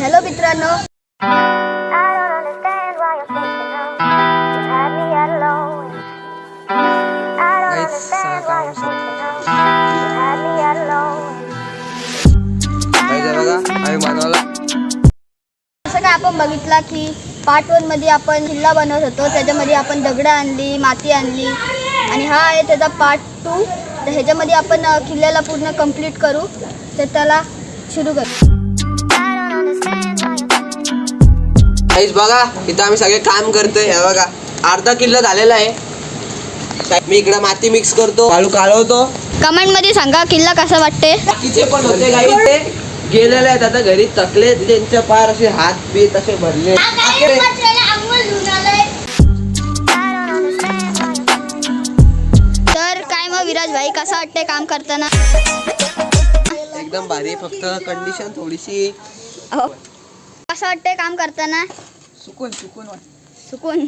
Hello मित्रांनो, जसं काय आपण बघितला की पार्ट 1 मध्ये आपण किल्ला बनवत होतो. त्याच्यामध्ये आपण दगडं आणली, माती आणली आणि हा आहे त्याचा पार्ट 2. तर ह्याच्यामध्ये आपण किल्ल्याला पूर्ण कंप्लीट करू. तर त्याला सुरू करू. बघा इथं आम्ही सगळे काम करतोय. हे बघा अर्धा किल्ला झालेला आहे. मी इकडे माती मिक्स करतो, वाळू काढवतो. कमेंट मध्ये सांगा किल्ला कसा वाटते. बाकीचे पण होते काही ते गेलेले आहेत आता घरी, थकले, त्यांच्या पार असे हात बीत असे भरले. तर काय मग विराज भाई कसा वाटते काम करताना. एकदम भारी, फक्त कंडिशन थोडीशी. कसं वाटतंय काम करताना. सुकून सुकून सुकून.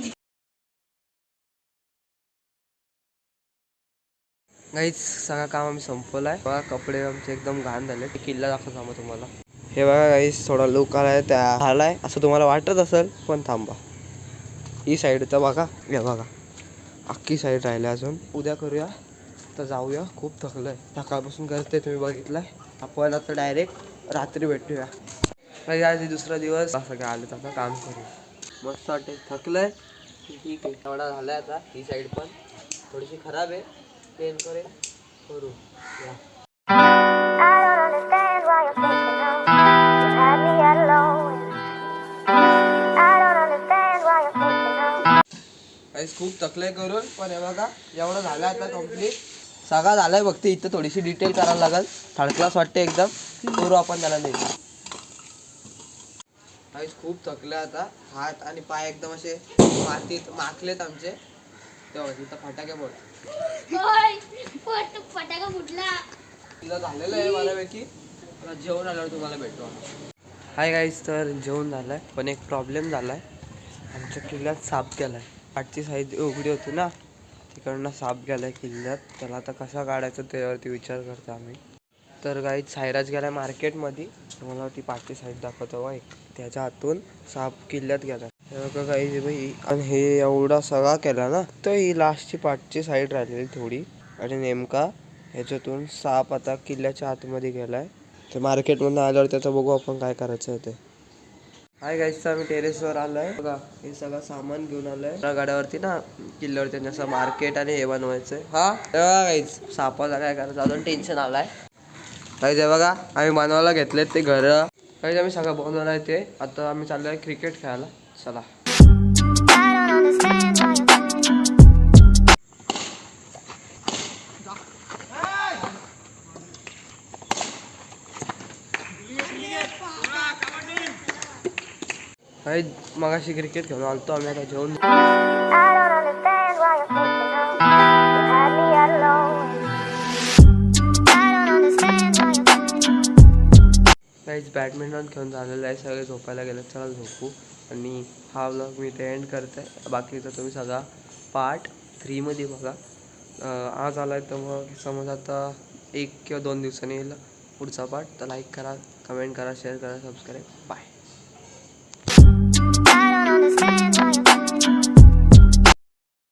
काहीच सगळं काम आम्ही संपवलं आहे. बघा कपडे आमचे एकदम घाण झाले. किल्ला दाखवतो थांबा तुम्हाला. हे बघा काहीच थोडा लुक आलाय त्या आलाय असं तुम्हाला वाटत असेल, पण थांबा. ही साईड तर बघा, हे बघा अख्खी साईड राहिली अजून. उद्या करूया तर जाऊया. खूप थकलंय, सकाळपासून करते तुम्ही बघितलंय. आपण आता डायरेक्ट रात्री भेटूया. आज दुसरा दिवस असं काय आलं तर आता काम करू. मस्त वाटते, थकलंय. ठीक आहे, एवढा झालाय आता. ही साईड पण थोडीशी खराब आहे, पेन करे करू. खूप थकलंय करून, पण हे बघा एवढं झालं आता कम्प्लीट. सगळं झालंय. फक्त इथं थोडीशी डिटेल करायला लागेल. थर्ड क्लास वाटते एकदम. करू आपण त्याला. नाही खूप थकले आता. हात आणि पाय एकदम असे मातीत माखलेत आमचे. तेव्हा तिथं फटाके बोल फटाका फुटला. तिला झालेलं आहे बऱ्यापैकी. जेवण आल्यावर तुम्हाला भेटू. हाय गाईज, तर जेवण झालंय, पण एक प्रॉब्लेम झालाय. आमच्या किल्ल्यात साप गेलाय. पाठची साईड उघडी होती ना, तिकडनं साप गेलाय किल्ल्यात. त्याला आता कसा काढायचं त्यावरती विचार करतो आम्ही. तर गाईज सायराज गेलाय मार्केटमध्ये. मला ती पाठची साईड दाखवतो बा. त्याच्या हातून साप किल्ल्यात गेलाय. बघा गाईज बाई, आणि हे एवढा सगळा केला ना, तर ही लास्टची पाठची साईड राहिलेली थोडी. आणि नेमका ह्याच्यातून साप आता किल्ल्याच्या आतमध्ये गेलाय. तर मार्केटमधून आल्यावर त्याचं बघू आपण काय करायचं आहे ते. हाय गाईज, तर आम्ही टेरेसवर आलोय. बघा हे सगळं सामान घेऊन आलोय गाड्यावरती ना, किल्ल्यावरती. त्यांचं मार्केट आणि हे बनवायचंय. हा गाईज, सापाला काय करायचं अजून टेन्शन आलाय. काहीच बघा आम्ही बनवायला घेतलेत ते घर. काही आम्ही सगळं बनवणार आहे ते. आता आम्ही चाललोय क्रिकेट खेळायला. चला. काही मगाशी क्रिकेट खेळून आलतो आम्ही. आता जेवण. काहीच बॅडमिंटन खेळून झालेलं आहे. सगळे झोपायला गेले. चला झोपू. आणि हा व्लॉग मी इथे एंड करते. बाकीचा तुम्ही सगळा पार्ट 3 मध्ये बघा. आज आलाय तर मग समज आता 1 किंवा 2 दिवसांनी येईल पुढचा पार्ट. तर लाईक करा, कमेंट करा, शेअर करा, सबस्क्राईब. बाय.